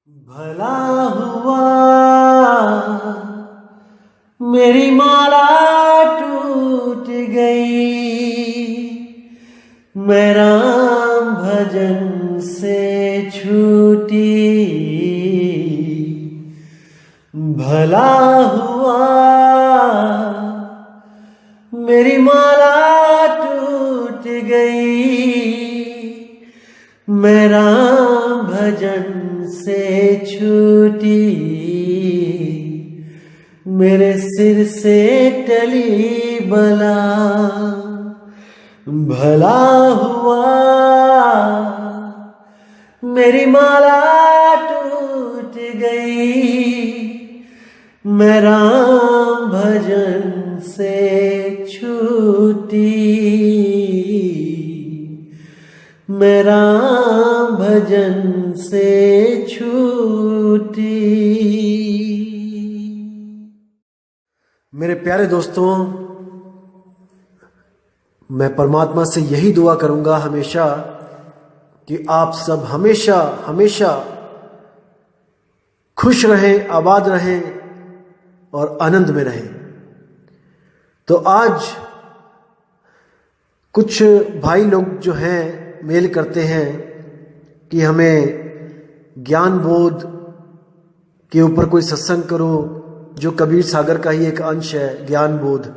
भला हुआ मेरी माला टूट गई, मैं राम भजन से छूटी। भला हुआ मेरी माला टूट गई, मैं राम भजन से छूटी। मेरे सिर से टली बला, भला हुआ मेरी माला टूट गई, मैं राम भजन से छूटी। मैं राम भजन से छूटी। मेरे प्यारे दोस्तों, मैं परमात्मा से यही दुआ करूंगा हमेशा कि आप सब हमेशा हमेशा खुश रहें, आबाद रहें और आनंद में रहें। तो आज कुछ भाई लोग जो हैं मेल करते हैं कि हमें ज्ञान बोध के ऊपर कोई सत्संग करो, जो कबीर सागर का ही एक अंश है ज्ञान बोध।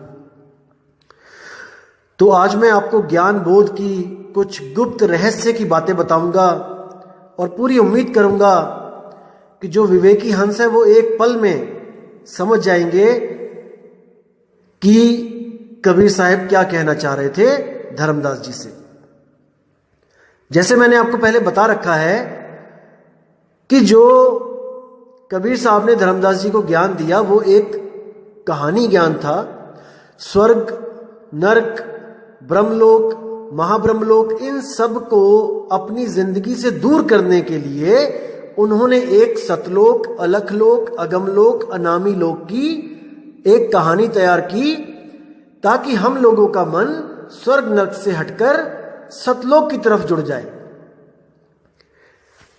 तो आज मैं आपको ज्ञान बोध की कुछ गुप्त रहस्य की बातें बताऊंगा और पूरी उम्मीद करूंगा कि जो विवेकी हंस है वो एक पल में समझ जाएंगे कि कबीर साहब क्या कहना चाह रहे थे धर्मदास जी से। जैसे मैंने आपको पहले बता रखा है कि जो कबीर साहब ने धर्मदास जी को ज्ञान दिया वो एक कहानी ज्ञान था। स्वर्ग, नरक, ब्रह्मलोक, महाब्रह्मलोक, इन सब को अपनी जिंदगी से दूर करने के लिए उन्होंने एक सतलोक, अलखलोक, अगमलोक, अनामी लोक की एक कहानी तैयार की, ताकि हम लोगों का मन स्वर्ग नरक से हटकर सतलोक की तरफ जुड़ जाए।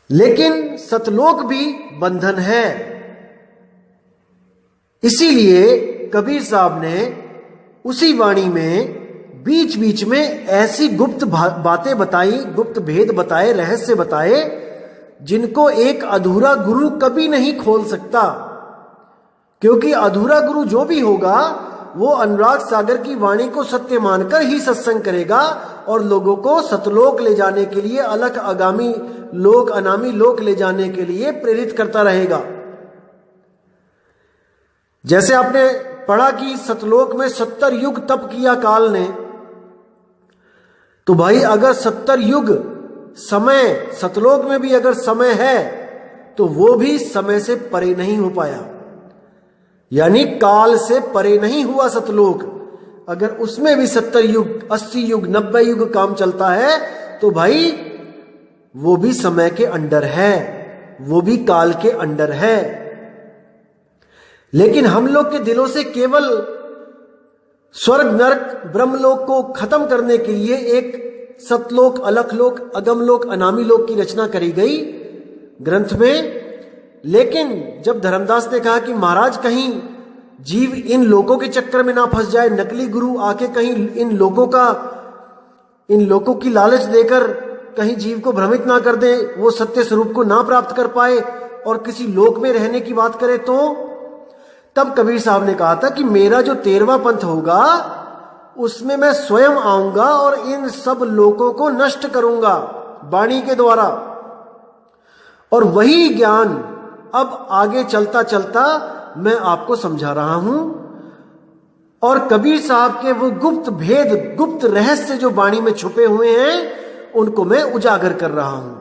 लेकिन सतलोक भी बंधन है। इसीलिए कबीर साहब ने उसी वाणी में बीच बीच में ऐसी गुप्त बातें बताई, गुप्त भेद बताए, रहस्य बताए, जिनको एक अधूरा गुरु कभी नहीं खोल सकता। क्योंकि अधूरा गुरु जो भी होगा वो अनुराग सागर की वाणी को सत्य मानकर ही सत्संग करेगा और लोगों को सतलोक ले जाने के लिए, अलख, आगामी लोक, अनामी लोक ले जाने के लिए प्रेरित करता रहेगा। जैसे आपने पढ़ा कि सतलोक में 70 युग तप किया काल ने, तो भाई अगर 70 युग समय सतलोक में भी अगर समय है तो वो भी समय से परे नहीं हो पाया, यानी काल से परे नहीं हुआ सतलोक। अगर उसमें भी 70 युग, 80 युग, 90 युग काम चलता है तो भाई वो भी समय के अंडर है, वो भी काल के अंडर है। लेकिन हम लोग के दिलों से केवल स्वर्ग, नरक, ब्रह्मलोक को खत्म करने के लिए एक सतलोक, अलखलोक, अगमलोक, अनामी लोक की रचना करी गई ग्रंथ में। लेकिन जब धर्मदास ने कहा कि महाराज कहीं जीव इन लोकों के चक्कर में ना फंस जाए, नकली गुरु आके कहीं इन लोकों की लालच देकर कहीं जीव को भ्रमित ना कर दे, वो सत्य स्वरूप को ना प्राप्त कर पाए और किसी लोक में रहने की बात करे, तो तब कबीर साहब ने कहा था कि मेरा जो 13वां पंथ होगा उसमें मैं स्वयं आऊंगा और इन सब लोकों को नष्ट करूंगा वाणी के द्वारा। और वही ज्ञान अब आगे चलता चलता मैं आपको समझा रहा हूं और कबीर साहब के वो गुप्त भेद, गुप्त रहस्य जो वाणी में छुपे हुए हैं उनको मैं उजागर कर रहा हूं।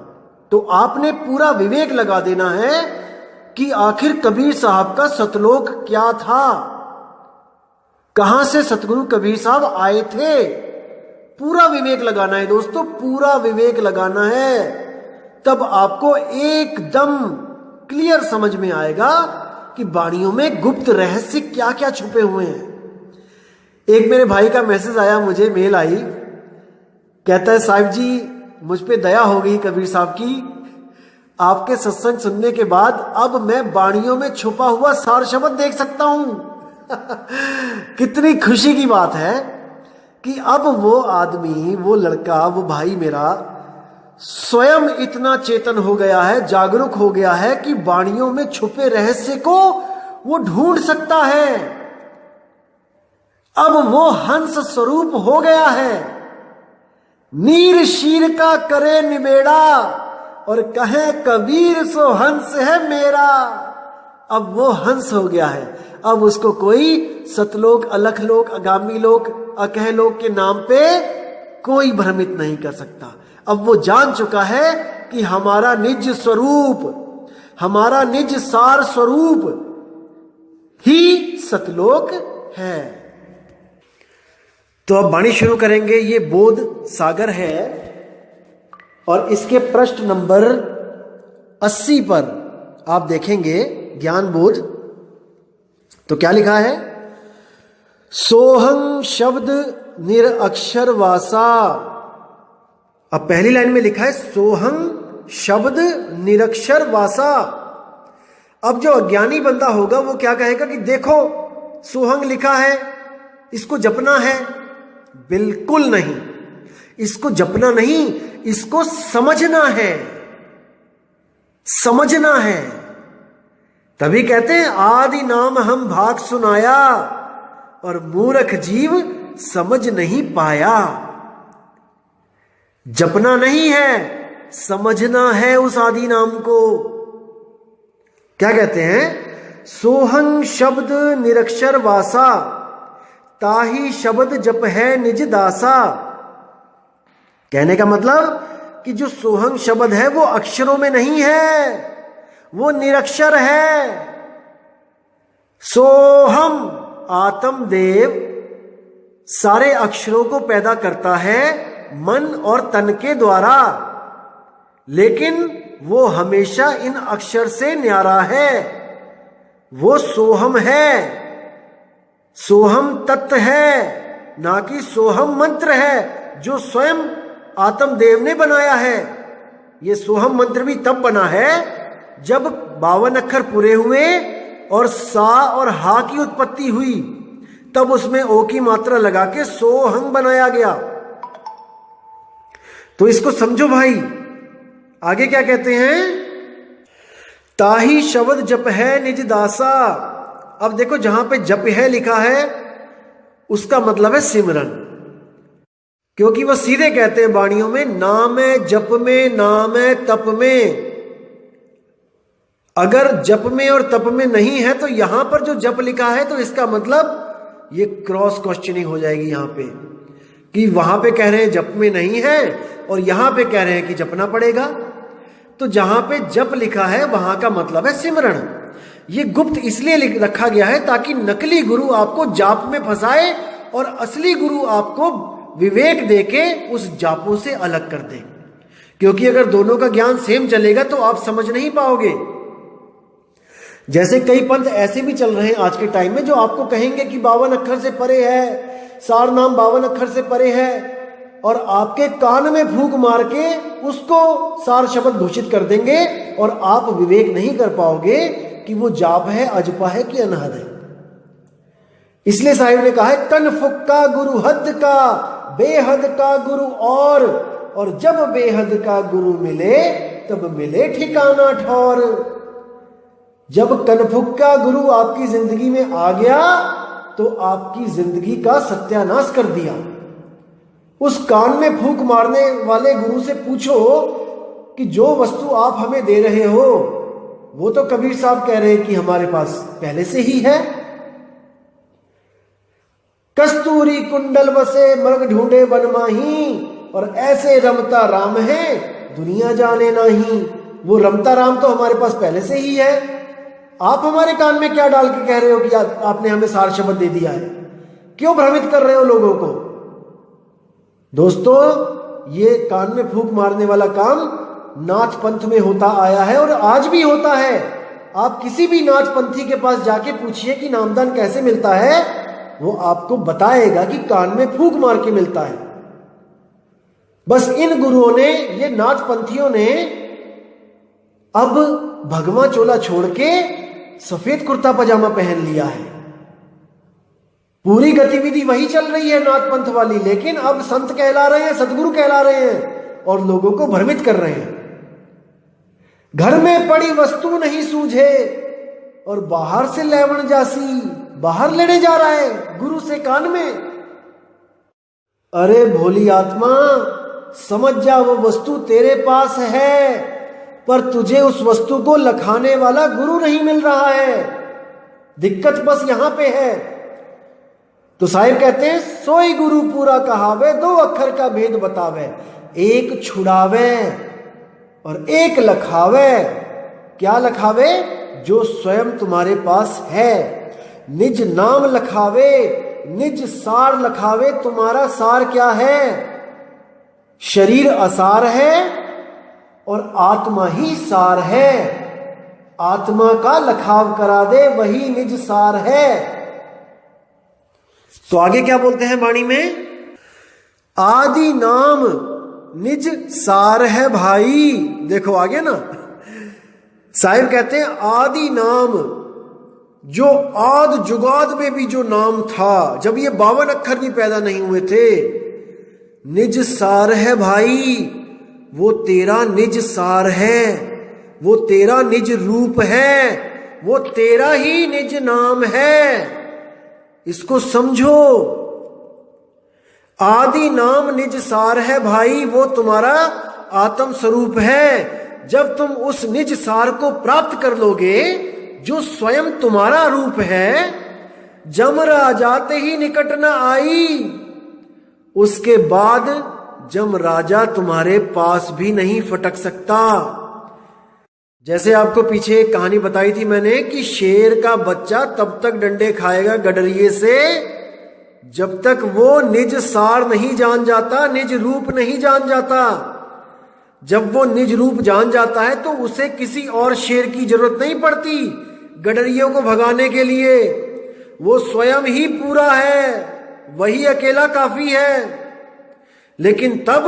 तो आपने पूरा विवेक लगा देना है कि आखिर कबीर साहब का सतलोक क्या था, कहां से सतगुरु कबीर साहब आए थे। पूरा विवेक लगाना है दोस्तों, पूरा विवेक लगाना है, तब आपको एकदम क्लियर समझ में आएगा कि वाणियों में गुप्त रहस्य क्या क्या छुपे हुए हैं। एक मेरे भाई का मैसेज आया, मुझे मेल आई, कहता है साहिब जी मुझ पे दया हो गई कबीर साहब की, आपके सत्संग सुनने के बाद अब मैं वाणियों में छुपा हुआ सार शब्द देख सकता हूं। कितनी खुशी की बात है कि अब वो आदमी, वो लड़का, वो भाई मेरा स्वयं इतना चेतन हो गया है, जागरूक हो गया है कि वाणियों में छुपे रहस्य को वो ढूंढ सकता है। अब वो हंस स्वरूप हो गया है। नीर शीर का करे निबेड़ा और कहे कबीर सो हंस है मेरा। अब वो हंस हो गया है। अब उसको कोई सतलोक, अलख लोक, अगामी लोक, अकह लोक के नाम पे कोई भ्रमित नहीं कर सकता। अब वो जान चुका है कि हमारा निज स्वरूप, हमारा निज सार स्वरूप ही सतलोक है। तो अब वाणी शुरू करेंगे। ये बोध सागर है और इसके पृष्ठ नंबर 80 पर आप देखेंगे ज्ञान बोध। तो क्या लिखा है? सोहं शब्द निरअक्षर वासा। अब पहली लाइन में लिखा है सोहं शब्द निरक्षर वासा। अब जो अज्ञानी बंदा होगा वो क्या कहेगा कि देखो सोहंग लिखा है, इसको जपना है। बिल्कुल नहीं, इसको जपना नहीं, इसको समझना है, समझना है। तभी कहते हैं आदि नाम हम भाग सुनाया और मूर्ख जीव समझ नहीं पाया। जपना नहीं है, समझना है उस आदि नाम को। क्या कहते हैं? सोहं शब्द निरक्षर वासा, ताही शब्द जप है निज दासा। कहने का मतलब कि जो सोहं शब्द है वो अक्षरों में नहीं है, वो निरक्षर है। सोहम आत्म देव सारे अक्षरों को पैदा करता है मन और तन के द्वारा, लेकिन वो हमेशा इन अक्षर से न्यारा है। वो सोहम है, सोहम तत्व है, ना कि सोहम मंत्र है जो स्वयं आत्मदेव ने बनाया है। ये सोहम मंत्र भी तब बना है जब 52 अक्षर पूरे हुए और सा और हा की उत्पत्ति हुई, तब उसमें ओ की मात्रा लगा के सोहंग बनाया गया। तो इसको समझो भाई। आगे क्या कहते हैं? ताही शब्द जप है निज दासा। अब देखो जहां पे जप है लिखा है उसका मतलब है सिमरन, क्योंकि वो सीधे कहते हैं वाणियों में नाम है जप में, नाम है तप में। अगर जप में और तप में नहीं है तो यहां पर जो जप लिखा है तो इसका मतलब ये क्रॉस क्वेश्चनिंग हो जाएगी यहां पे, कि वहां पे कह रहे हैं जप में नहीं है और यहां पे कह रहे हैं कि जपना पड़ेगा। तो जहां पे जप लिखा है वहां का मतलब है सिमरण। ये गुप्त इसलिए रखा गया है ताकि नकली गुरु आपको जाप में फंसाए और असली गुरु आपको विवेक देके उस जापों से अलग कर दे। क्योंकि अगर दोनों का ज्ञान सेम चलेगा तो आप समझ नहीं पाओगे। जैसे कई पंथ ऐसे भी चल रहे हैं आज के टाइम में जो आपको कहेंगे कि 52 अक्षर से परे है, सार नाम 52 अक्षर से परे है, और आपके कान में फूंक मार के उसको सार शब्द घोषित कर देंगे और आप विवेक नहीं कर पाओगे कि वो जाप है, अजपा है कि अनहद है। इसलिए साहिब ने कहा है तन फुक्का गुरु हद का, बेहद का गुरु और जब बेहद का गुरु मिले तब मिले ठिकाना ठौर। जब कनफुक्का गुरु आपकी जिंदगी में आ गया तो आपकी जिंदगी का सत्यानाश कर दिया। उस कान में फूंक मारने वाले गुरु से पूछो कि जो वस्तु आप हमें दे रहे हो वो तो कबीर साहब कह रहे हैं कि हमारे पास पहले से ही है। कस्तूरी कुंडल बसे मृग ढूंढे वन माही, और ऐसे रमता राम है दुनिया जाने नहीं। वो रमता राम तो हमारे पास पहले से ही है। आप हमारे कान में क्या डाल के कह रहे हो कि आपने हमें सार शब्द दे दिया है? क्यों भ्रमित कर रहे हो लोगों को? दोस्तों, ये कान में फूंक मारने वाला काम नाथ पंथ में होता आया है और आज भी होता है। आप किसी भी नाथ पंथी के पास जाके पूछिए कि नामदान कैसे मिलता है, वो आपको बताएगा कि कान में फूंक मार के मिलता है। बस इन गुरुओं ने, ये नाथ पंथियों ने अब भगवा चोला छोड़ के सफेद कुर्ता पजामा पहन लिया है। पूरी गतिविधि वही चल रही है नाथ पंथ वाली, लेकिन अब संत कहला रहे हैं, सदगुरु कहला रहे हैं और लोगों को भ्रमित कर रहे हैं। घर में पड़ी वस्तु नहीं सूझे और बाहर से लेवन जासी, बाहर लेने जा रहा है गुरु से कान में। अरे भोली आत्मा, समझ जा वो वस्तु तेरे पास है, पर तुझे उस वस्तु को लखाने वाला गुरु नहीं मिल रहा है। दिक्कत बस यहां पे है। तो साहिब कहते हैं, सोई गुरु पूरा कहावे, दो अक्षर का भेद बतावे, एक छुड़ावे और एक लखावे। क्या लखावे? जो स्वयं तुम्हारे पास है। निज नाम लखावे, निज सार लखावे। तुम्हारा सार क्या है? शरीर असार है और आत्मा ही सार है। आत्मा का लखाव करा दे, वही निज सार है। तो आगे क्या बोलते हैं वाणी में? आदि नाम निज सार है भाई। देखो आगे ना, साहिब कहते हैं आदि नाम, जो आद जुगाद में भी जो नाम था, जब ये 52 अक्षर भी पैदा नहीं हुए थे, निज सार है भाई। वो तेरा निज सार है, वो तेरा निज रूप है, वो तेरा ही निज नाम है। इसको समझो। आदि नाम निज सार है भाई, वो तुम्हारा आत्म स्वरूप है। जब तुम उस निज सार को प्राप्त कर लोगे, जो स्वयं तुम्हारा रूप है, जमरा जाते ही निकट न आई, उसके बाद जम राजा तुम्हारे पास भी नहीं फटक सकता। जैसे आपको पीछे एक कहानी बताई थी मैंने कि शेर का बच्चा तब तक डंडे खाएगा गडरिये से जब तक वो निज सार नहीं जान जाता, निज रूप नहीं जान जाता। जब वो निज रूप जान जाता है तो उसे किसी और शेर की जरूरत नहीं पड़ती गडरियों को भगाने के लिए। वो स्वयं ही पूरा है, वही अकेला काफी है। लेकिन तब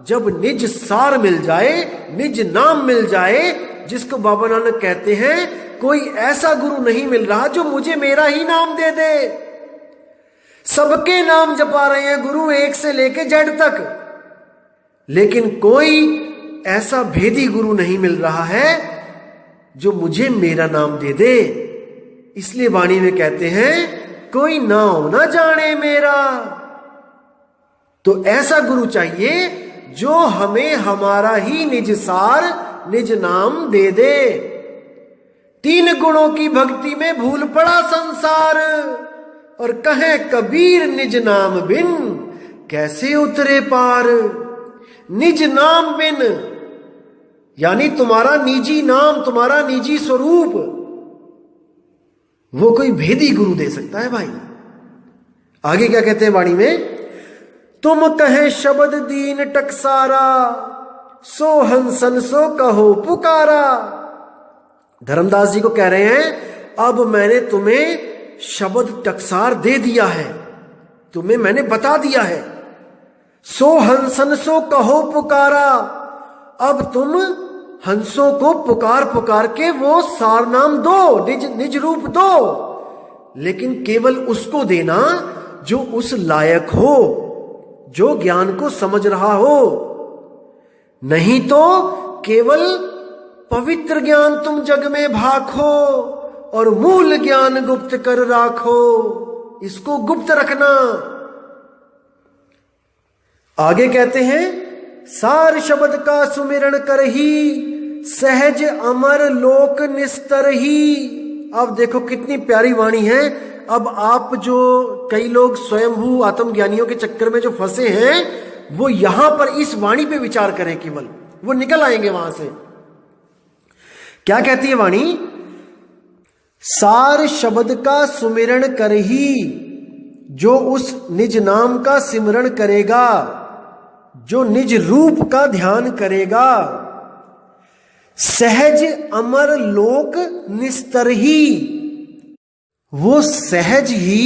जब निज सार मिल जाए, निज नाम मिल जाए, जिसको बाबा नानक कहते हैं कोई ऐसा गुरु नहीं मिल रहा जो मुझे मेरा ही नाम दे दे। सबके नाम जपा रहे हैं गुरु, एक से लेके जेड तक, लेकिन कोई ऐसा भेदी गुरु नहीं मिल रहा है जो मुझे मेरा नाम दे दे। इसलिए वाणी में कहते हैं कोई नाम ना जाने मेरा। तो ऐसा गुरु चाहिए जो हमें हमारा ही निज सार, निज नाम दे दे। 3 गुणों की भक्ति में भूल पड़ा संसार, और कहे कबीर निज नाम बिन कैसे उतरे पार। निज नाम बिन यानी तुम्हारा निजी नाम, तुम्हारा निजी स्वरूप, वो कोई भेदी गुरु दे सकता है भाई। आगे क्या कहते हैं वाणी में? तुम कहे शब्द दीन टकसारा, सो हंसन सो कहो पुकारा। धर्मदास जी को कह रहे हैं अब मैंने तुम्हें शब्द टकसार दे दिया है, तुम्हें मैंने बता दिया है। सो हंसन सो कहो पुकारा, अब तुम हंसों को पुकार पुकार के वो सार नाम दो, निज रूप दो, लेकिन केवल उसको देना जो उस लायक हो, जो ज्ञान को समझ रहा हो। नहीं तो केवल पवित्र ज्ञान तुम जग में भाखो और मूल ज्ञान गुप्त कर राखो। इसको गुप्त रखना। आगे कहते हैं सार शब्द का सुमिरन कर ही, सहज अमर लोक निस्तर ही। अब देखो कितनी प्यारी वाणी है। अब आप जो कई लोग स्वयंभू आत्मज्ञानियों के चक्कर में जो फंसे हैं, वो यहां पर इस वाणी पे विचार करें, केवल वो निकल आएंगे वहां से। क्या कहती है वाणी? सार शब्द का सुमिरन कर ही, जो उस निज नाम का सिमरण करेगा, जो निज रूप का ध्यान करेगा, सहज अमर लोक निस्तर ही, वो सहज ही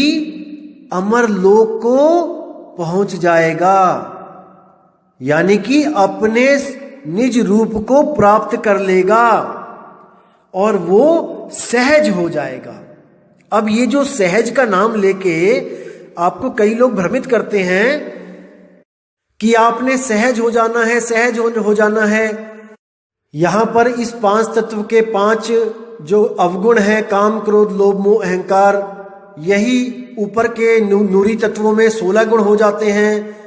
अमर लोक को पहुंच जाएगा। यानी कि अपने निज रूप को प्राप्त कर लेगा और वो सहज हो जाएगा। अब ये जो सहज का नाम लेके आपको कई लोग भ्रमित करते हैं कि आपने सहज हो जाना है, सहज हो जाना है। यहां पर इस 5 तत्व के 5 जो अवगुण हैं, काम क्रोध लोभ मोह अहंकार, यही ऊपर के नूरी तत्वों में 16 गुण हो जाते हैं।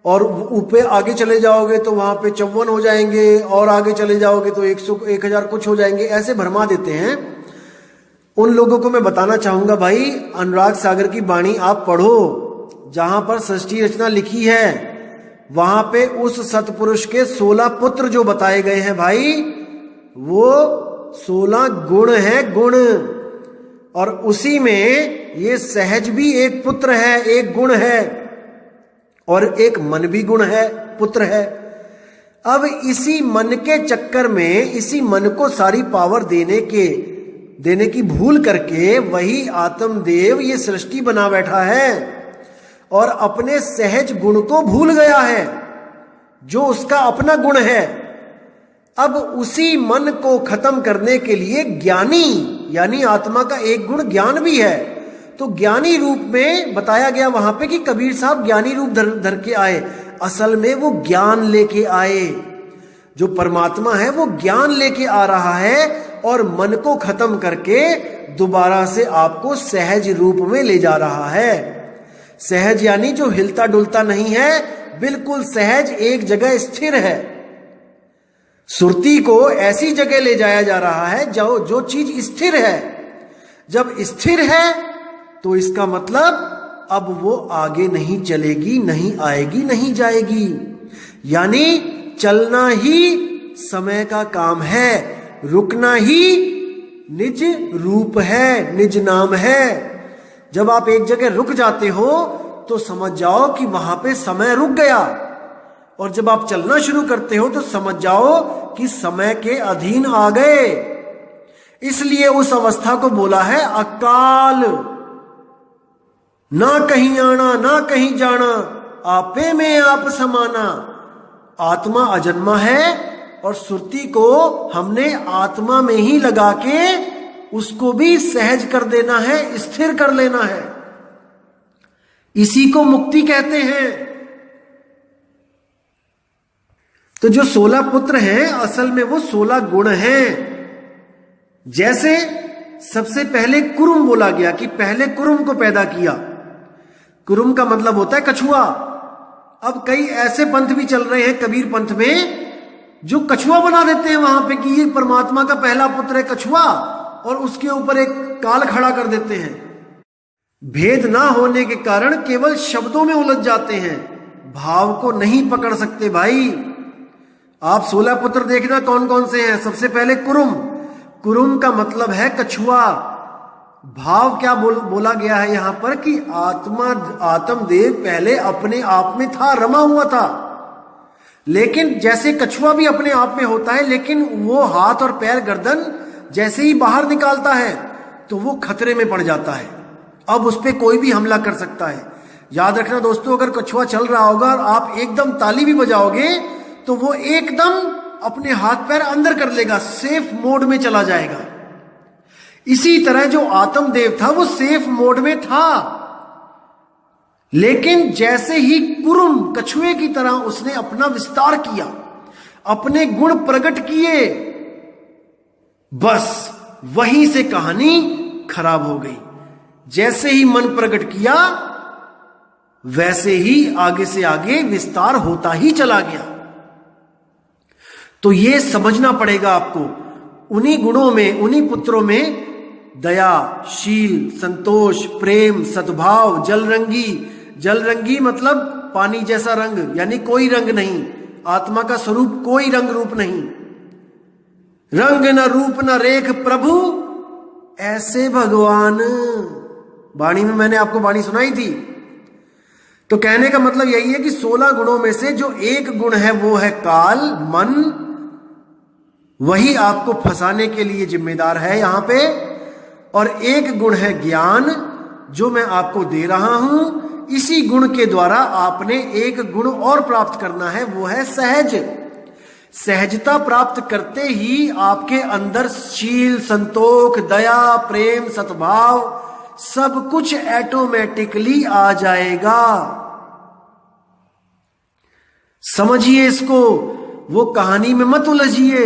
और ऊपर आगे चले जाओगे तो वहां पे 54 हो जाएंगे, और आगे चले जाओगे तो 1000 कुछ हो जाएंगे। ऐसे भरमा देते हैं। उन लोगों को मैं बताना चाहूंगा, भाई अनुराग सागर की वाणी आप पढ़ो, जहां पर सृष्टि रचना लिखी है वहां पे उस सतपुरुष के 16 पुत्र जो बताए गए हैं भाई, वो 16 गुण है, गुण। और उसी में ये सहज भी एक पुत्र है, एक गुण है, और एक मन भी गुण है, पुत्र है। अब इसी मन के चक्कर में, इसी मन को सारी पावर देने की भूल करके वही आत्मदेव ये सृष्टि बना बैठा है और अपने सहज गुण को भूल गया है, जो उसका अपना गुण है। अब उसी मन को खत्म करने के लिए ज्ञानी, यानी आत्मा का एक गुण ज्ञान भी है, तो ज्ञानी रूप में बताया गया वहां पे कि कबीर साहब ज्ञानी रूप धर के आए। असल में वो ज्ञान लेके आए, जो परमात्मा है वो ज्ञान लेके आ रहा है और मन को खत्म करके दोबारा से आपको सहज रूप में ले जा रहा है। सहज यानी जो हिलता डुलता नहीं है, बिल्कुल सहज, एक जगह स्थिर है। सुरती को ऐसी जगह ले जाया जा रहा है जो चीज स्थिर है। जब स्थिर है तो इसका मतलब अब वो आगे नहीं चलेगी, नहीं आएगी, नहीं जाएगी। यानी चलना ही समय का काम है, रुकना ही निज रूप है, निज नाम है। जब आप एक जगह रुक जाते हो तो समझ जाओ कि वहां पे समय रुक गया, और जब आप चलना शुरू करते हो तो समझ जाओ कि समय के अधीन आ गए। इसलिए उस अवस्था को बोला है अकाल। ना कहीं आना ना कहीं जाना, आपे में आप समाना। आत्मा अजन्मा है और सुरती को हमने आत्मा में ही लगा के उसको भी सहज कर देना है, स्थिर कर लेना है। इसी को मुक्ति कहते हैं। तो जो 16 पुत्र हैं असल में वो 16 गुण हैं। जैसे सबसे पहले कुरुम बोला गया कि पहले कुरुम को पैदा किया। कुरुम का मतलब होता है कछुआ। अब कई ऐसे पंथ भी चल रहे हैं कबीर पंथ में जो कछुआ बना देते हैं वहां पे कि ये परमात्मा का पहला पुत्र है कछुआ, और उसके ऊपर एक काल खड़ा कर देते हैं। भेद ना होने के कारण केवल शब्दों में उलझ जाते हैं, भाव को नहीं पकड़ सकते भाई। आप 16 पुत्र देखना कौन कौन से हैं। सबसे पहले कुरुम। कुरुम का मतलब है कछुआ। भाव क्या बोला गया है यहां पर कि आत्मदेव पहले अपने आप में था, रमा हुआ था। लेकिन जैसे कछुआ भी अपने आप में होता है, लेकिन वो हाथ और पैर गर्दन जैसे ही बाहर निकालता है तो वो खतरे में पड़ जाता है। अब उस पर कोई भी हमला कर सकता है। याद रखना दोस्तों, अगर कछुआ चल रहा होगा और आप एकदम ताली भी बजाओगे तो वो एकदम अपने हाथ पैर अंदर कर लेगा, सेफ मोड में चला जाएगा। इसी तरह जो आत्मदेव था वो सेफ मोड में था, लेकिन जैसे ही कुरुम कछुए की तरह उसने अपना विस्तार किया, अपने गुण प्रकट किए, बस वहीं से कहानी खराब हो गई। जैसे ही मन प्रकट किया वैसे ही आगे से आगे विस्तार होता ही चला गया। तो ये समझना पड़ेगा आपको, उन्हीं गुणों में, उन्हीं पुत्रों में दया, शील, संतोष, प्रेम, सद्भाव, जलरंगी। जलरंगी मतलब पानी जैसा रंग, यानी कोई रंग नहीं। आत्मा का स्वरूप कोई रंग रूप नहीं। रंग न रूप न रेख प्रभु ऐसे भगवान। वाणी में मैंने आपको वाणी सुनाई थी। तो कहने का मतलब यही है कि 16 गुणों में से जो एक गुण है वो है काल, मन। वही आपको फंसाने के लिए जिम्मेदार है यहां पे। और एक गुण है ज्ञान, जो मैं आपको दे रहा हूं। इसी गुण के द्वारा आपने एक गुण और प्राप्त करना है, वो है सहज। सहजता प्राप्त करते ही आपके अंदर शील, संतोष, दया, प्रेम, सद्भाव सब कुछ ऑटोमेटिकली आ जाएगा। समझिए इसको, वो कहानी में मत उलझिए।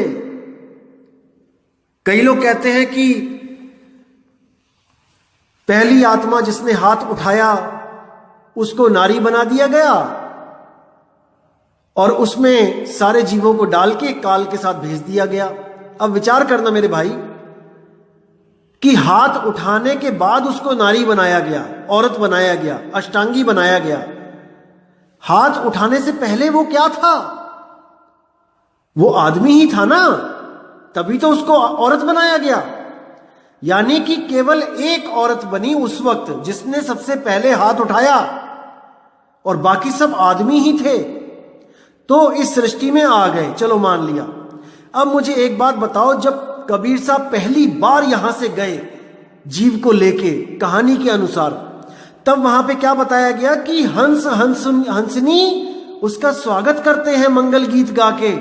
कई लोग कहते हैं कि पहली आत्मा जिसने हाथ उठाया उसको नारी बना दिया गया और उसमें सारे जीवों को डाल के काल के साथ भेज दिया गया। अब विचार करना मेरे भाई कि हाथ उठाने के बाद उसको नारी बनाया गया, औरत बनाया गया, अष्टांगी बनाया गया। हाथ उठाने से पहले वो क्या था? वो आदमी ही था ना, तभी तो उसको औरत बनाया गया। यानी कि केवल एक औरत बनी उस वक्त जिसने सबसे पहले हाथ उठाया और बाकी सब आदमी ही थे, तो इस सृष्टि में आ गए। चलो मान लिया। अब मुझे एक बात बताओ, जब कबीर साहब पहली बार यहां से गए जीव को लेके कहानी के अनुसार, तब वहां पे क्या बताया गया कि हंस हंसनी उसका स्वागत करते हैं मंगल गीत गा के।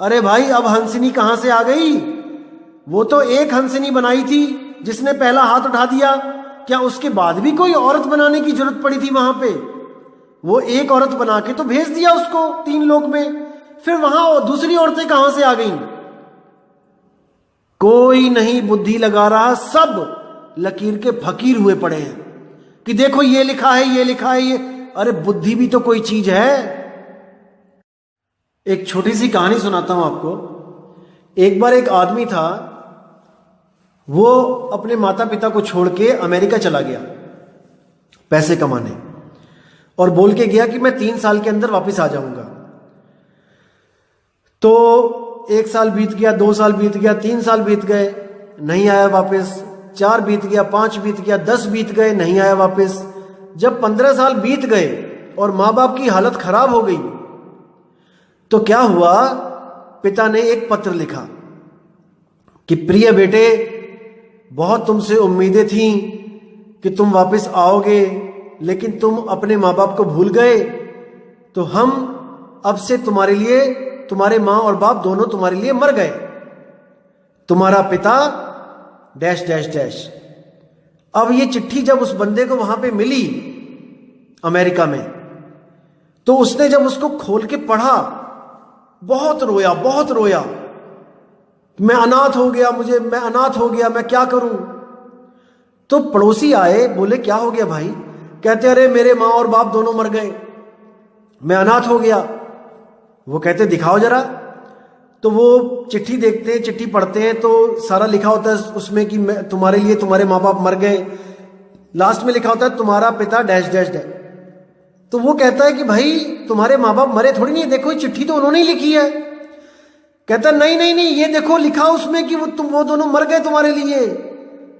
अरे भाई, अब हंसनी कहां से आ गई? वो तो एक हंसनी बनाई थी जिसने पहला हाथ उठा दिया। क्या उसके बाद भी कोई औरत बनाने की जरूरत पड़ी थी वहां पे? वो एक औरत बना के तो भेज दिया उसको 3 लोक में। फिर वहां दूसरी औरतें कहां से आ गईं? कोई नहीं बुद्धि लगा रहा, सब लकीर के फकीर हुए पड़े हैं कि देखो ये लिखा है, ये लिखा है, ये। अरे बुद्धि भी तो कोई चीज है। एक छोटी सी कहानी सुनाता हूं आपको। एक बार एक आदमी था, वो अपने माता पिता को छोड़ के अमेरिका चला गया पैसे कमाने, और बोल के गया कि मैं 3 साल के अंदर वापस आ जाऊंगा। तो 1 साल बीत गया, 2 साल बीत गया, 3 साल बीत गए, नहीं आया वापस। 4 बीत गया, 5 बीत गया, 10 बीत गए, नहीं आया वापस। जब 15 साल बीत गए और माँ बाप की हालत खराब हो गई, तो क्या हुआ? पिता ने एक पत्र लिखा कि प्रिय बेटे, बहुत तुमसे उम्मीदें थीं कि तुम वापस आओगे, लेकिन तुम अपने माँ बाप को भूल गए। तो हम अब से तुम्हारे लिए, तुम्हारे माँ और बाप दोनों तुम्हारे लिए मर गए। तुम्हारा पिता डैश डैश डैश। अब ये चिट्ठी जब उस बंदे को वहां पे मिली अमेरिका में, तो उसने जब उसको खोल के पढ़ा, बहुत रोया, बहुत रोया। मैं अनाथ हो गया, मैं अनाथ हो गया, मैं क्या करूं? तो पड़ोसी आए, बोले क्या हो गया भाई? कहते अरे मेरे माँ और बाप दोनों मर गए, मैं अनाथ हो गया। वो कहते दिखाओ जरा। तो वो चिट्ठी देखते हैं, चिट्ठी पढ़ते हैं, तो सारा लिखा होता है उसमें कि तुम्हारे लिए तुम्हारे माँ बाप मर गए। लास्ट में लिखा होता है तुम्हारा पिता डैश डैश डैश। तो वो कहता है कि भाई तुम्हारे माँ बाप मरे थोड़ी नहीं, देखो चिट्ठी तो उन्होंने ही लिखी है। कहता नहीं नहीं नहीं, ये देखो लिखा उसमें कि वो दोनों मर गए तुम्हारे लिए,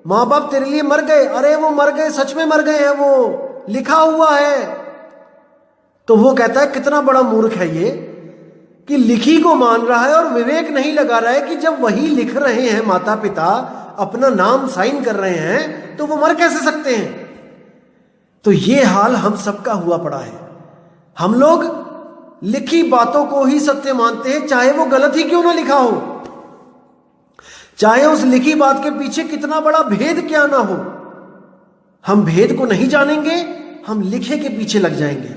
माँ बाप तेरे लिए मर गए। अरे वो मर गए, सच में मर गए हैं, वो लिखा हुआ है। तो वो कहता है कितना बड़ा मूर्ख है ये कि लिखी को मान रहा है और विवेक नहीं लगा रहा है कि जब वही लिख रहे हैं माता पिता, अपना नाम साइन कर रहे हैं, तो वो मर कैसे सकते हैं? तो ये हाल हम सबका हुआ पड़ा है। हम लोग लिखी बातों को ही सत्य मानते हैं, चाहे वो गलत ही क्यों ना लिखा हो, चाहे उस लिखी बात के पीछे कितना बड़ा भेद क्या ना हो। हम भेद को नहीं जानेंगे, हम लिखे के पीछे लग जाएंगे।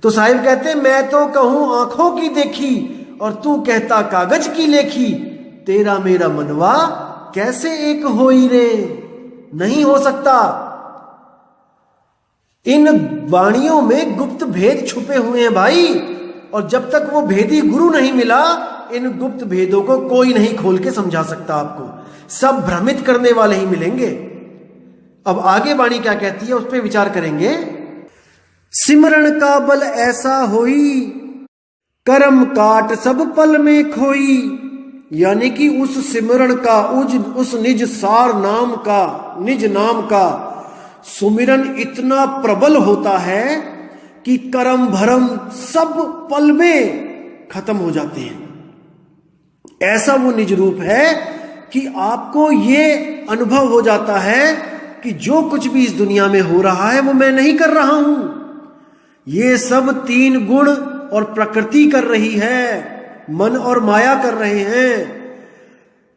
तो साहिब कहते हैं मैं तो कहूं आंखों की देखी और तू कहता कागज की लेखी, तेरा मेरा मनवा कैसे एक होई रे? नहीं हो सकता। इन वाणियों में गुप्त भेद छुपे हुए हैं भाई, और जब तक वो भेदी गुरु नहीं मिला, इन गुप्त भेदों को कोई नहीं खोल के समझा सकता आपको। सब भ्रमित करने वाले ही मिलेंगे। अब आगे वाणी क्या कहती है उस पर विचार करेंगे। सिमरण का बल ऐसा होई, कर्म काट सब पल में खोई। यानी कि उस सिमरण का, उस निज सार नाम का, निज नाम का सुमिरन इतना प्रबल होता है कि कर्म भरम सब पल में खत्म हो जाते हैं। ऐसा वो निज रूप है कि आपको ये अनुभव हो जाता है कि जो कुछ भी इस दुनिया में हो रहा है वो मैं नहीं कर रहा हूं, ये सब 3 गुण और प्रकृति कर रही है। मन और माया कर रहे हैं।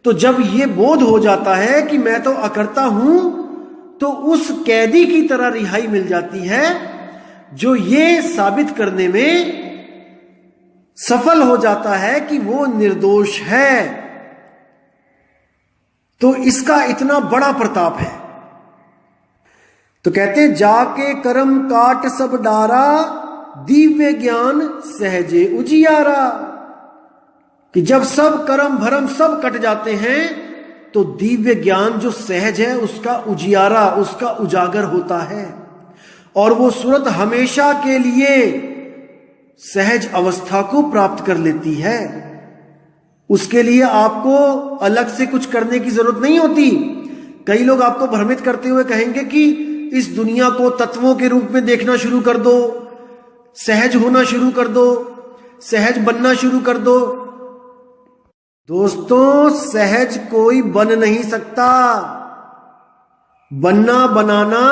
तो जब ये बोध हो जाता है कि मैं तो अकर्ता हूं, तो उस कैदी की तरह रिहाई मिल जाती है जो ये साबित करने में सफल हो जाता है कि वो निर्दोष है। तो इसका इतना बड़ा प्रताप है। तो कहते जाके कर्म काट सब डारा, दिव्य ज्ञान सहजे उजियारा। कि जब सब कर्म भरम सब कट जाते हैं तो दिव्य ज्ञान जो सहज है उसका उजियारा, उसका उजागर होता है और वो सूरत हमेशा के लिए सहज अवस्था को प्राप्त कर लेती है। उसके लिए आपको अलग से कुछ करने की जरूरत नहीं होती। कई लोग आपको भ्रमित करते हुए कहेंगे कि इस दुनिया को तत्वों के रूप में देखना शुरू कर दो, सहज होना शुरू कर दो, सहज बनना शुरू कर दो। दोस्तों, सहज कोई बन नहीं सकता। बनना बनाना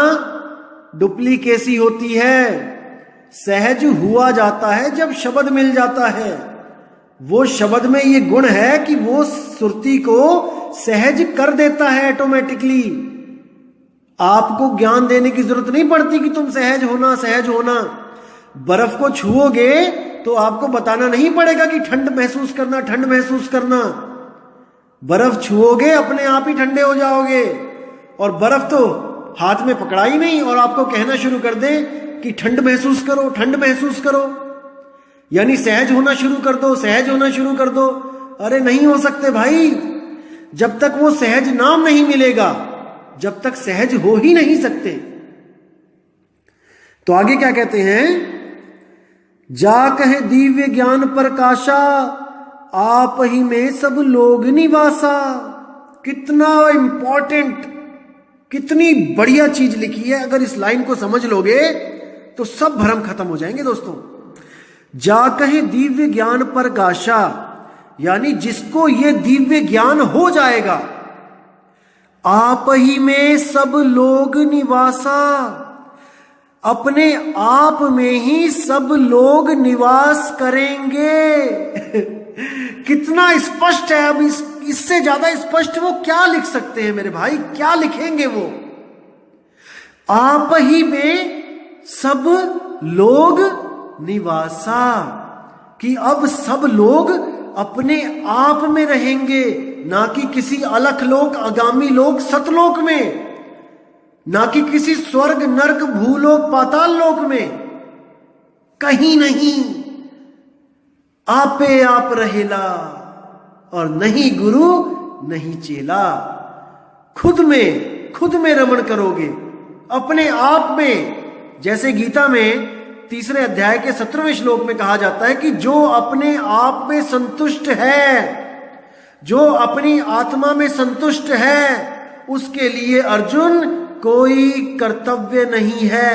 डुप्लीकेसी होती है। सहज हुआ जाता है जब शब्द मिल जाता है। वो शब्द में ये गुण है कि वो सुरती को सहज कर देता है ऑटोमेटिकली। आपको ज्ञान देने की जरूरत नहीं पड़ती कि तुम सहज होना, सहज होना। बर्फ को छुओगे तो आपको बताना नहीं पड़ेगा कि ठंड महसूस करना, ठंड महसूस करना। बर्फ छुओगे अपने आप ही ठंडे हो जाओगे। और बर्फ तो हाथ में पकड़ा ही नहीं और आपको कहना शुरू कर दे कि ठंड महसूस करो, ठंड महसूस करो, यानी सहज होना शुरू कर दो, सहज होना शुरू कर दो। अरे नहीं हो सकते भाई। जब तक वो सहज नाम नहीं मिलेगा, जब तक सहज हो ही नहीं सकते। तो आगे क्या कहते हैं, जा कहे दिव्य ज्ञान प्रकाशा, आप ही में सब लोग निवासा। कितना इंपॉर्टेंट, कितनी बढ़िया चीज लिखी है। अगर इस लाइन को समझ लोगे तो सब भ्रम खत्म हो जाएंगे दोस्तों। जा कहे दिव्य ज्ञान प्रकाशा, यानी जिसको ये दिव्य ज्ञान हो जाएगा, आप ही में सब लोग निवासा, अपने आप में ही सब लोग निवास करेंगे। कितना स्पष्ट है। अब इससे ज्यादा स्पष्ट वो क्या लिख सकते हैं मेरे भाई, क्या लिखेंगे वो। आप ही में सब लोग निवासा, कि अब सब लोग अपने आप में रहेंगे, ना कि किसी अलख लोक, आगामी लोक, सतलोक में, ना कि किसी स्वर्ग नरक भूलोक पाताल लोक में, कहीं नहीं। आपे आप रहेला और नहीं गुरु नहीं चेला। खुद में रमण करोगे, अपने आप में। जैसे गीता में 3 अध्याय के 17वें श्लोक में कहा जाता है कि जो अपने आप में संतुष्ट है, जो अपनी आत्मा में संतुष्ट है, उसके लिए अर्जुन कोई कर्तव्य नहीं है,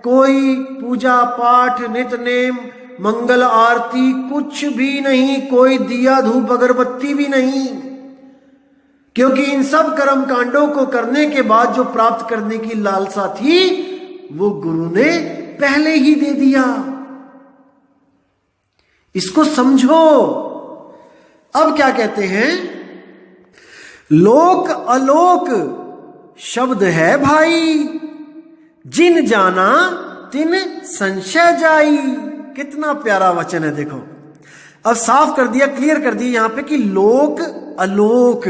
कोई पूजा पाठ नित नेम मंगल आरती कुछ भी नहीं, कोई दिया धूप अगरबत्ती भी नहीं। क्योंकि इन सब कर्म कांडों को करने के बाद जो प्राप्त करने की लालसा थी वो गुरु ने पहले ही दे दिया। इसको समझो। अब क्या कहते हैं, लोक अलोक शब्द है भाई, जिन जाना तिन संशय जाई। कितना प्यारा वचन है देखो। अब साफ कर दिया, क्लियर कर दिया यहां पे कि लोक अलोक,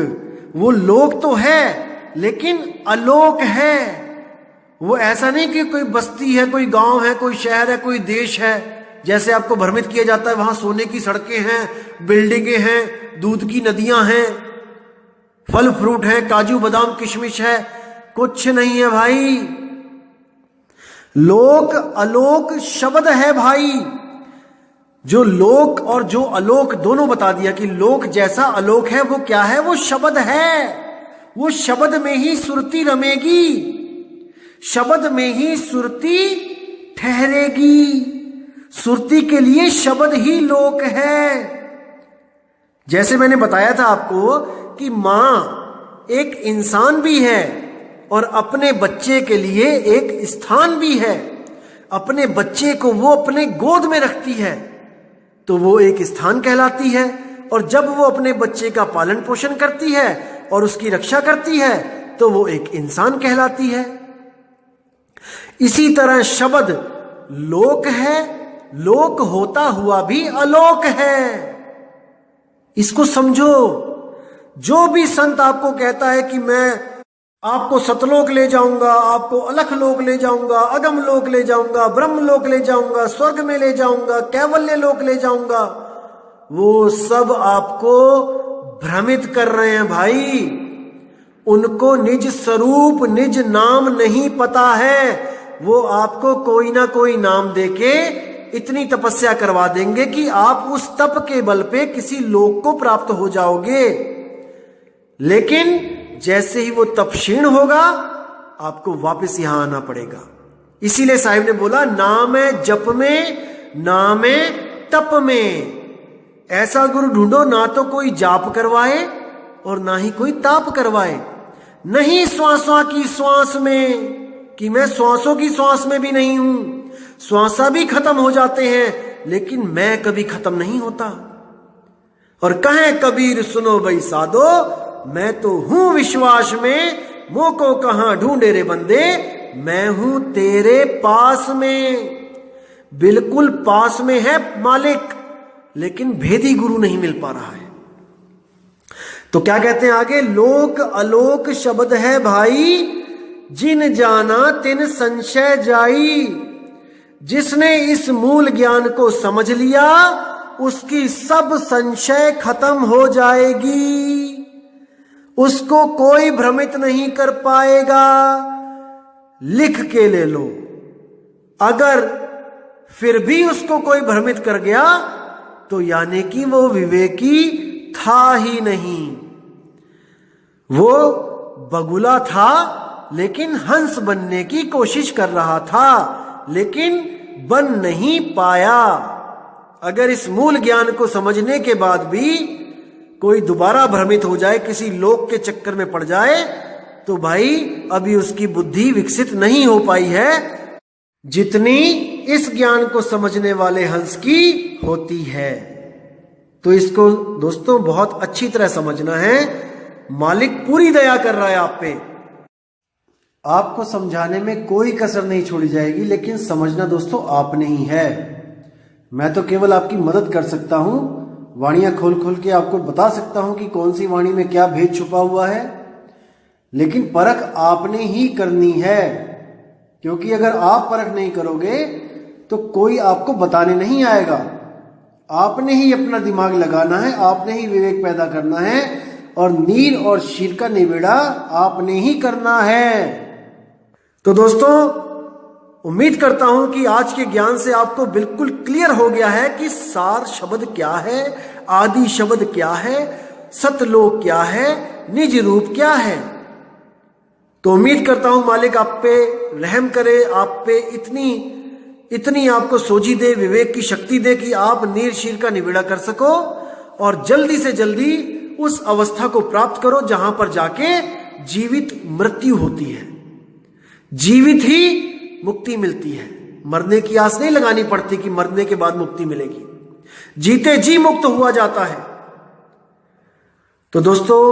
वो लोक तो है लेकिन अलोक है। वो ऐसा नहीं कि कोई बस्ती है, कोई गांव है, कोई शहर है, कोई देश है, जैसे आपको भ्रमित किया जाता है वहां सोने की सड़कें हैं, बिल्डिंगें हैं, दूध की नदियां हैं, फल फ्रूट है, काजू बादाम किशमिश है। कुछ नहीं है भाई। लोक अलोक शब्द है भाई। जो लोक और जो अलोक दोनों बता दिया कि लोक जैसा अलोक है, वो क्या है, वो शब्द है। वो शब्द में ही सुरती रमेगी, शब्द में ही सुरती ठहरेगी। सुरती के लिए शब्द ही लोक है। जैसे मैंने बताया था आपको कि मां एक इंसान भी है और अपने बच्चे के लिए एक स्थान भी है। अपने बच्चे को वो अपने गोद में रखती है। तो वो एक स्थान कहलाती है, और जब वो अपने बच्चे का पालन पोषण करती है और उसकी रक्षा करती है तो वो एक इंसान कहलाती है। इसी तरह शब्द लोक है, लोक होता हुआ भी अलोक है। इसको समझो। जो भी संत आपको कहता है कि मैं आपको सतलोक ले जाऊंगा, आपको अलख लोक ले जाऊंगा, अगम लोक ले जाऊंगा, ब्रह्म लोक ले जाऊंगा, स्वर्ग में ले जाऊंगा, कैवल्य लोक ले जाऊंगा, वो सब आपको भ्रमित कर रहे हैं भाई। उनको निज स्वरूप निज नाम नहीं पता है। वो आपको कोई ना कोई नाम देके इतनी तपस्या करवा देंगे कि आप उस तप के बल पे किसी लोक को प्राप्त हो जाओगे। लेकिन जैसे ही वो तप क्षीण होगा आपको वापस यहां आना पड़ेगा। इसीलिए साहिब ने बोला नाम है जप में, नाम है तप में। ऐसा गुरु ढूंढो ना तो कोई जाप करवाए और ना ही कोई ताप करवाए। नहीं श्वासों की श्वास में, कि मैं श्वासों की श्वास में भी नहीं हूं, श्वासा भी खत्म हो जाते हैं लेकिन मैं कभी खत्म नहीं होता। और कहे कबीर सुनो भाई साधो, मैं तो हूं विश्वास में, मोको कहां ढूंढे रे बंदे, मैं हूं तेरे पास में। बिल्कुल पास में है मालिक, लेकिन भेदी गुरु नहीं मिल पा रहा है। तो क्या कहते हैं आगे, लोक अलोक शब्द है भाई, जिन जाना तिन संशय जाई। जिसने इस मूल ज्ञान को समझ लिया उसकी सब संशय खत्म हो जाएगी। उसको कोई भ्रमित नहीं कर पाएगा। लिख के ले लो। अगर फिर भी उसको कोई भ्रमित कर गया तो यानी कि वो विवेकी था ही नहीं। वो बगुला था लेकिन हंस बनने की कोशिश कर रहा था, लेकिन बन नहीं पाया। अगर इस मूल ज्ञान को समझने के बाद भी कोई दोबारा भ्रमित हो जाए, किसी लोक के चक्कर में पड़ जाए, तो भाई अभी उसकी बुद्धि विकसित नहीं हो पाई है जितनी इस ज्ञान को समझने वाले हंस की होती है। तो इसको दोस्तों बहुत अच्छी तरह समझना है। मालिक पूरी दया कर रहा है आप पे। आपको समझाने में कोई कसर नहीं छोड़ी जाएगी, लेकिन समझना दोस्तों आपने ही है। मैं तो केवल आपकी मदद कर सकता हूं, वाणियां खोल खोल के आपको बता सकता हूं कि कौन सी वाणी में क्या भेद छुपा हुआ है, लेकिन परख आपने ही करनी है। क्योंकि अगर आप परख नहीं करोगे तो कोई आपको बताने नहीं आएगा। आपने ही अपना दिमाग लगाना है, आपने ही विवेक पैदा करना है, और नीर और शीर का निबेड़ा आपने ही करना है। तो दोस्तों उम्मीद करता हूं कि आज के ज्ञान से आपको बिल्कुल क्लियर हो गया है कि सार शब्द क्या है, आदि शब्द क्या है, सतलोक क्या है, निज रूप क्या है। तो उम्मीद करता हूं मालिक आप पे रहम करे, आप पे इतनी आपको सोझी दे, विवेक की शक्ति दे कि आप नीर शीर का निबेड़ा कर सको और जल्दी से जल्दी उस अवस्था को प्राप्त करो जहां पर जाके जीवित मृत्यु होती है, जीवित ही मुक्ति मिलती है। मरने की आस नहीं लगानी पड़ती कि मरने के बाद मुक्ति मिलेगी, जीते जी मुक्त हुआ जाता है। तो दोस्तों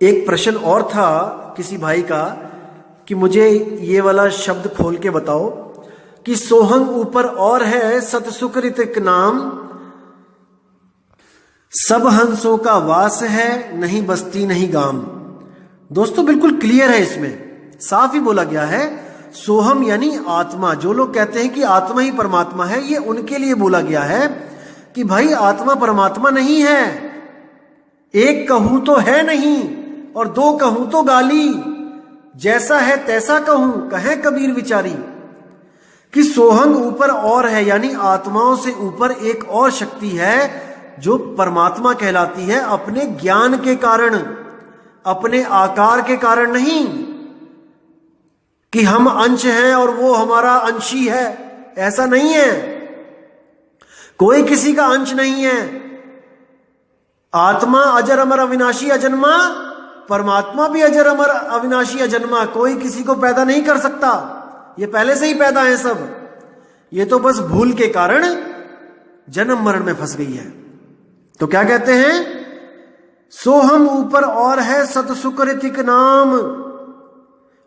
एक प्रश्न और था किसी भाई का कि मुझे ये वाला शब्द खोल के बताओ कि सोहंग ऊपर और है सतसुख ऋतिक नाम, सब हंसों का वास है, नहीं बस्ती नहीं गाम। दोस्तों बिल्कुल क्लियर है, इसमें साफ ही बोला गया है। सोहम यानी आत्मा। जो लोग कहते हैं कि आत्मा ही परमात्मा है, ये उनके लिए बोला गया है कि भाई आत्मा परमात्मा नहीं है। एक कहूं तो है नहीं और दो कहूं तो गाली, जैसा है तैसा कहूं कहे कबीर विचारी। कि सोहंग ऊपर और है यानी आत्माओं से ऊपर एक और शक्ति है जो परमात्मा कहलाती है, अपने ज्ञान के कारण, अपने आकार के कारण नहीं कि हम अंश हैं और वो हमारा अंशी है, ऐसा नहीं है। कोई किसी का अंश नहीं है। आत्मा अजर अमर अविनाशी अजन्मा, परमात्मा भी अजर अमर अविनाशी अजन्मा। कोई किसी को पैदा नहीं कर सकता, ये पहले से ही पैदा है सब। ये तो बस भूल के कारण जन्म मरण में फंस गई है। तो क्या कहते हैं, सो हम ऊपर और है सत सुकृतिक नाम,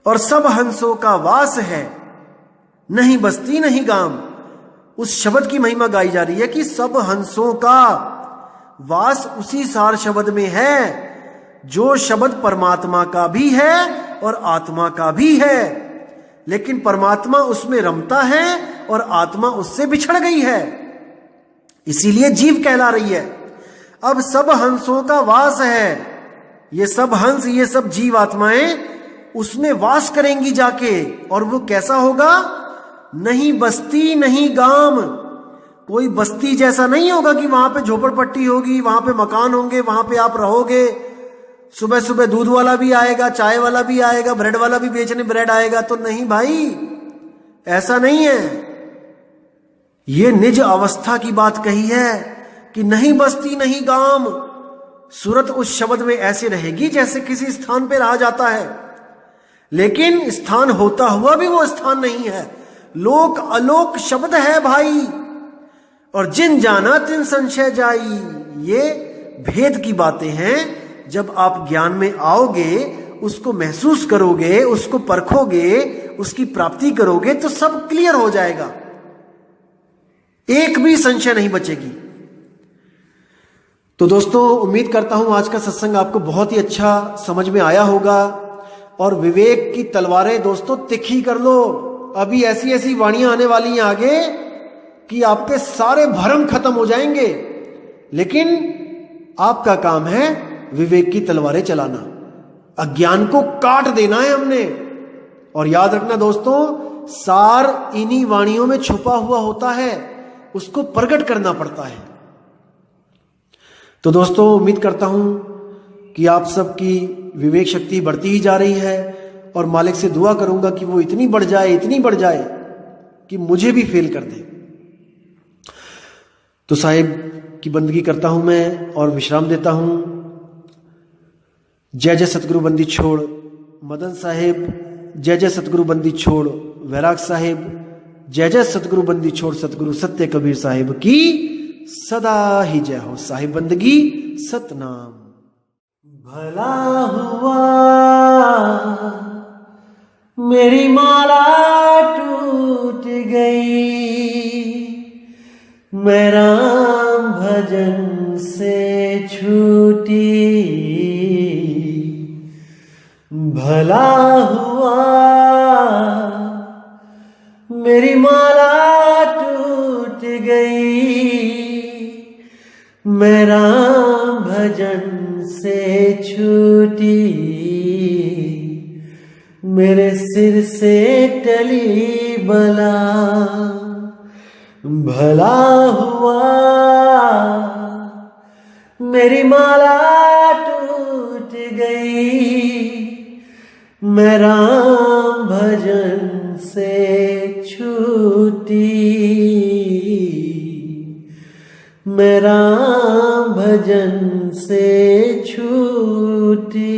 और सब हंसों का वास है, नहीं बस्ती नहीं गाम। उस शब्द की महिमा गाई जा रही है कि सब हंसों का वास उसी सार शब्द में है, जो शब्द परमात्मा का भी है और आत्मा का भी है, लेकिन परमात्मा उसमें रमता है और आत्मा उससे बिछड़ गई है, इसीलिए जीव कहला रही है। अब सब हंसों का वास है, ये सब हंस, ये सब जीव आत्माएं उसमें वास करेंगी जाके, और वो कैसा होगा, नहीं बस्ती नहीं गांव। कोई बस्ती जैसा नहीं होगा कि वहां पे झोपड़पट्टी होगी, वहां पे मकान होंगे, वहां पे आप रहोगे, सुबह सुबह दूध वाला भी आएगा, चाय वाला भी आएगा, ब्रेड वाला भी बेचने ब्रेड आएगा। तो नहीं भाई, ऐसा नहीं है। ये निज अवस्था की बात कही है कि नहीं बस्ती नहीं गांव। सूरत उस शब्द में ऐसे रहेगी जैसे किसी स्थान पे रहा जाता है, लेकिन स्थान होता हुआ भी वो स्थान नहीं है। लोक अलोक शब्द है भाई, और जिन जाना तिन संशय जाई। ये भेद की बातें हैं। जब आप ज्ञान में आओगे, उसको महसूस करोगे, उसको परखोगे, उसकी प्राप्ति करोगे, तो सब क्लियर हो जाएगा, एक भी संशय नहीं बचेगी। तो दोस्तों, उम्मीद करता हूं आज का सत्संग आपको बहुत ही अच्छा समझ में आया होगा। और विवेक की तलवारें दोस्तों तिखी कर लो। अभी ऐसी ऐसी वाणियां आने वाली हैं आगे कि आपके सारे भ्रम खत्म हो जाएंगे, लेकिन आपका काम है विवेक की तलवारें चलाना। अज्ञान को काट देना है हमने। और याद रखना दोस्तों, सार इन्हीं वाणियों में छुपा हुआ होता है, उसको प्रकट करना पड़ता है। तो दोस्तों, उम्मीद करता हूं कि आप सबकी विवेक शक्ति बढ़ती ही जा रही है, और मालिक से दुआ करूंगा कि वो इतनी बढ़ जाए कि मुझे भी फेल कर दे। तो साहिब की बंदगी करता हूं मैं और विश्राम देता हूं। जय जय सतगुरु बंदी छोड़ मदन साहिब, जय जय सतगुरु बंदी छोड़ वैराग साहिब, जय जय सतगुरु बंदी छोड़ सतगुरु सत्य कबीर साहिब की सदा ही जय हो। साहिब बंदगी सतनाम। भला हुआ मेरी माला टूट गई, मैं राम भजन से छूटी। भला हुआ मेरी माला टूट गई, मैं राम भजन से छूटी। मेरे सिर से टली बला, भला हुआ मेरी माला टूट गई, मैं राम भजन से छूटी। मैं राम भजन से छूटी।